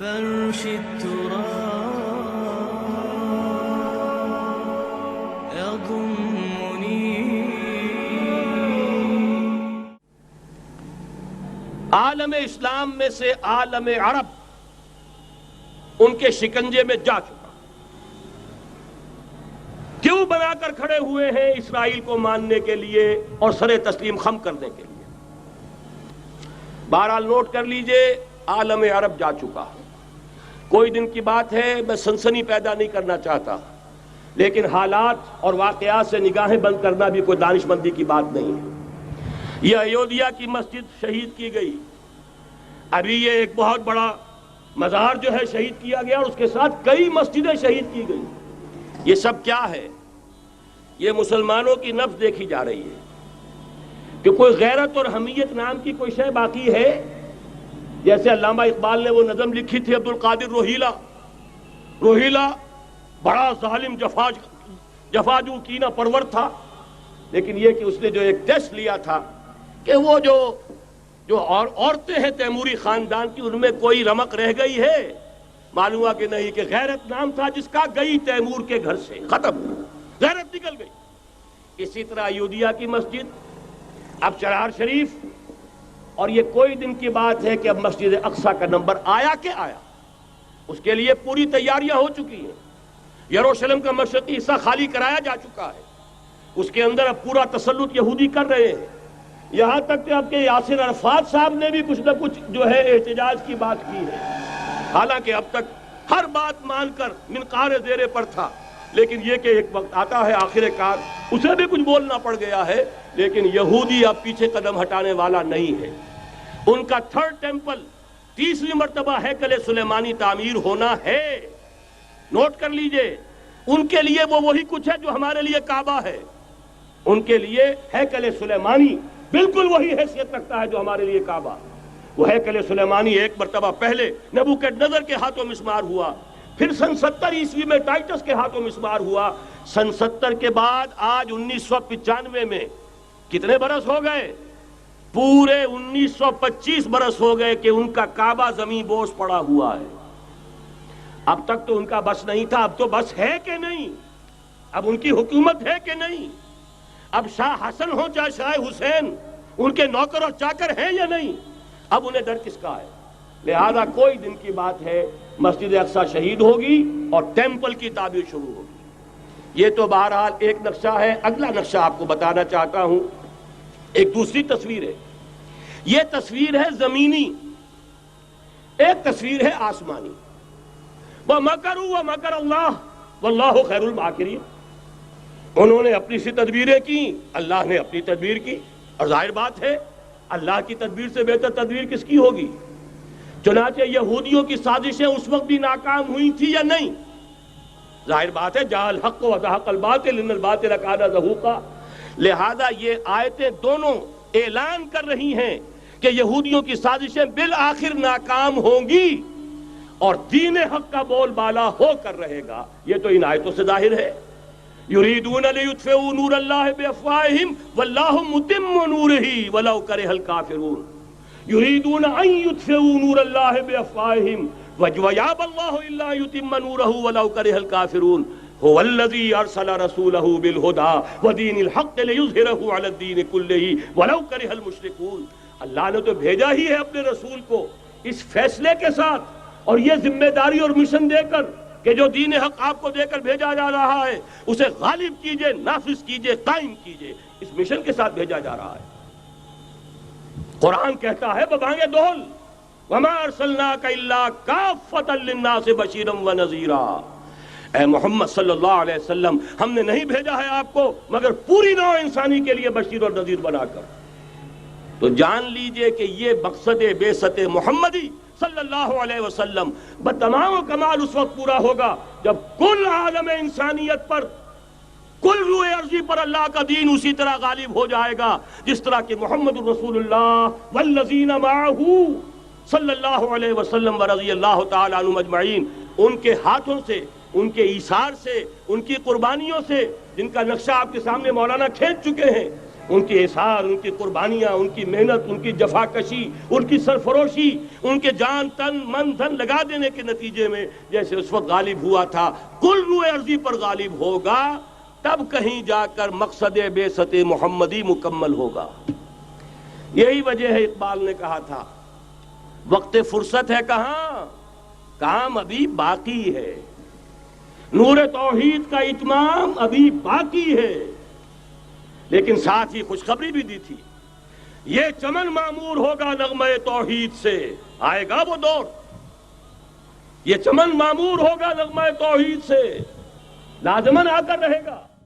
فرش التراب يضمني. عالم اسلام میں سے عالم عرب ان کے شکنجے میں جا چکا. کیوں بنا کر کھڑے ہوئے ہیں اسرائیل کو ماننے کے لیے اور سر تسلیم خم کرنے کے لیے؟ بہرحال نوٹ کر لیجئے، عالم عرب جا چکا. کوئی دن کی بات ہے، میں سنسنی پیدا نہیں کرنا چاہتا، لیکن حالات اور واقعات سے نگاہیں بند کرنا بھی کوئی دانشمندی کی بات نہیں ہے. یہ ایودھیا کی مسجد شہید کی گئی، ابھی یہ ایک بہت بڑا مزار جو ہے شہید کیا گیا، اور اس کے ساتھ کئی مسجدیں شہید کی گئی. یہ سب کیا ہے؟ یہ مسلمانوں کی نفس دیکھی جا رہی ہے کہ کوئی غیرت اور حمیت نام کی کوئی شے باقی ہے. جیسے علامہ اقبال نے وہ نظم لکھی تھی عبد القادر روہیلا بڑا ظالم جفاجو کینہ پرور تھا، لیکن یہ کہ اس نے جو ایک ٹیسٹ لیا تھا کہ وہ جو عورتیں ہیں تیموری خاندان کی، ان میں کوئی رمق رہ گئی ہے؟ معلوم ہوا کہ نہیں، کہ غیرت نام تھا جس کا گئی تیمور کے گھر سے، ختم، غیرت نکل گئی. اسی طرح ایودھیا کی مسجد، اب چرار شریف، اور یہ کوئی دن کی بات ہے کہ اب مسجد اقصیٰ کا نمبر آیا کہ آیا. اس کے لیے پوری تیاریاں ہو چکی ہیں. یروشلم کا مشرقی حصہ خالی کرایا جا چکا ہے، اس کے اندر اب پورا تسلط یہودی کر رہے ہیں. یہاں تک کہ اب کے یاسر عرفات صاحب نے بھی کچھ نہ کچھ جو ہے احتجاج کی بات کی ہے، حالانکہ اب تک ہر بات مان کر منقار زیرے پر تھا. لیکن یہ کہ ایک وقت آتا ہے آخر کار اسے بھی کچھ بولنا پڑ گیا ہے. لیکن یہودی اب پیچھے قدم ہٹانے والا نہیں ہے. ان کا تھرڈ ٹیمپل، تیسری مرتبہ ہیکل سلیمانی تعمیر ہونا ہے. نوٹ کر لیجئے، ان کے لیے وہ وہی کچھ ہے جو ہمارے لیے کعبہ ہے. ان کے لیے ہیکل سلیمانی بالکل وہی حیثیت رکھتا ہے جو ہمارے لیے کعبہ. وہ ہیکل سلیمانی ایک مرتبہ پہلے نبوکدنضر کے ہاتھوں مسمار ہوا، پھر سن 70 عیسوی میں ٹائٹس کے ہاتھوں مسمار ہوا. سن 70 کے بعد آج 1995 میں کتنے برس ہو گئے؟ پورے 1925 برس ہو گئے کہ ان کا کعبہ زمین بوس پڑا ہوا ہے. اب تک تو ان کا بس نہیں تھا، اب تو بس ہے کہ نہیں؟ اب ان کی حکومت ہے کہ نہیں؟ اب شاہ حسن ہو چاہے شاہ حسین، ان کے نوکر اور چاکر ہیں یا نہیں؟ اب انہیں ڈر کس کا ہے؟ لہذا کوئی دن کی بات ہے مسجد اقصیٰ شہید ہوگی اور ٹیمپل کی تعمیر شروع ہوگی. یہ تو بہرحال ایک نقشہ ہے. اگلا نقشہ آپ کو بتانا چاہتا ہوں، ایک دوسری تصویر ہے. یہ تصویر ہے زمینی، ایک تصویر ہے آسمانی. وَمَكَرُوا وَمَكَرَ اللَّهُ وَاللَّهُ خَيْرُ الْمَاكِرِينَ. انہوں نے اپنی سی تدبیریں کی، اللہ نے اپنی تدبیر کی، اور ظاہر بات ہے اللہ کی تدبیر سے بہتر تدبیر کس کی ہوگی؟ چنانچہ یہودیوں کی سازشیں اس وقت بھی ناکام ہوئی تھی یا نہیں؟ ظاہر بات ہے جاء الحق وزهق الباطل ان الباطل کان زہوقا. لہذا یہ آیتیں دونوں اعلان کر رہی ہیں کہ یہودیوں کی سازشیں بالآخر ناکام ہوں گی اور دین حق کا بول بالا ہو کر رہے گا. یہ تو ان آیتوں سے ظاہر ہے. یریدون لیطفئوا نور اللہ بافواہہم واللہ متم نورہ ولو کرہ الکافرون. یریدون ان یطفئوا نور اللہ بافواہہم ویابى اللہ الا یتم نورہ ولو کرہ الکافرون. هو الذی ارسل رسولہ بالہدی ودین الحق لیظہرہ علی الدین کلہ ولو کرہ المشرکون. اللہ نے تو بھیجا ہی ہے اپنے رسول کو اس فیصلے کے ساتھ اور یہ ذمہ داری اور مشن دے کر کہ جو دین حق آپ کو دے کر بھیجا جا رہا ہے اسے غالب کیجئے، نافذ کیجئے، قائم کیجئے. اس مشن کے ساتھ بھیجا جا رہا ہے. قرآن کہتا ہے ببانگ دہل وَمَا أَرْسَلْنَاكَ إِلَّا كَافَّةً لِلنَّاسِ بَشِيرًا وَنَذِيرًا. اے محمد صلی اللہ علیہ وسلم، ہم نے نہیں بھیجا ہے آپ کو مگر پوری نوع انسانی کے لیے بشیر اور نذیر بنا کر. تو جان لیجئے کہ یہ مقصد بعثت محمدی صلی اللہ علیہ وسلم بتمام و کمال اس وقت پورا ہوگا جب کل عالم انسانیت پر، کل روح ارضی پر اللہ کا دین اسی طرح غالب ہو جائے گا جس طرح کہ محمد رسول اللہ والذین معہ صلی اللہ علیہ وسلم ورضی اللہ تعالی عنہم اجمعین، ان کے ہاتھوں سے، ان کے ایثار سے، ان کی قربانیوں سے، جن کا نقشہ آپ کے سامنے مولانا کھینچ چکے ہیں، ان کی احسار، ان کی قربانیاں، ان کی محنت، ان کی جفاکشی، ان کی سرفروشی، ان کے جان تن من دھن لگا دینے کے نتیجے میں جیسے اس وقت غالب ہوا تھا، کل روئے ارضی پر غالب ہوگا، تب کہیں جا کر مقصد بعثت محمدی مکمل ہوگا۔ یہی وجہ ہے اقبال نے کہا تھا وقت فرصت ہے کہاں، کام ابھی باقی ہے، نور توحید کا اتمام ابھی باقی ہے۔ لیکن ساتھ ہی خوشخبری بھی دی تھی، یہ چمن معمور ہوگا نغمہ توحید سے، آئے گا وہ دور، یہ چمن معمور ہوگا نغمہ توحید سے، لازماً آ کر رہے گا۔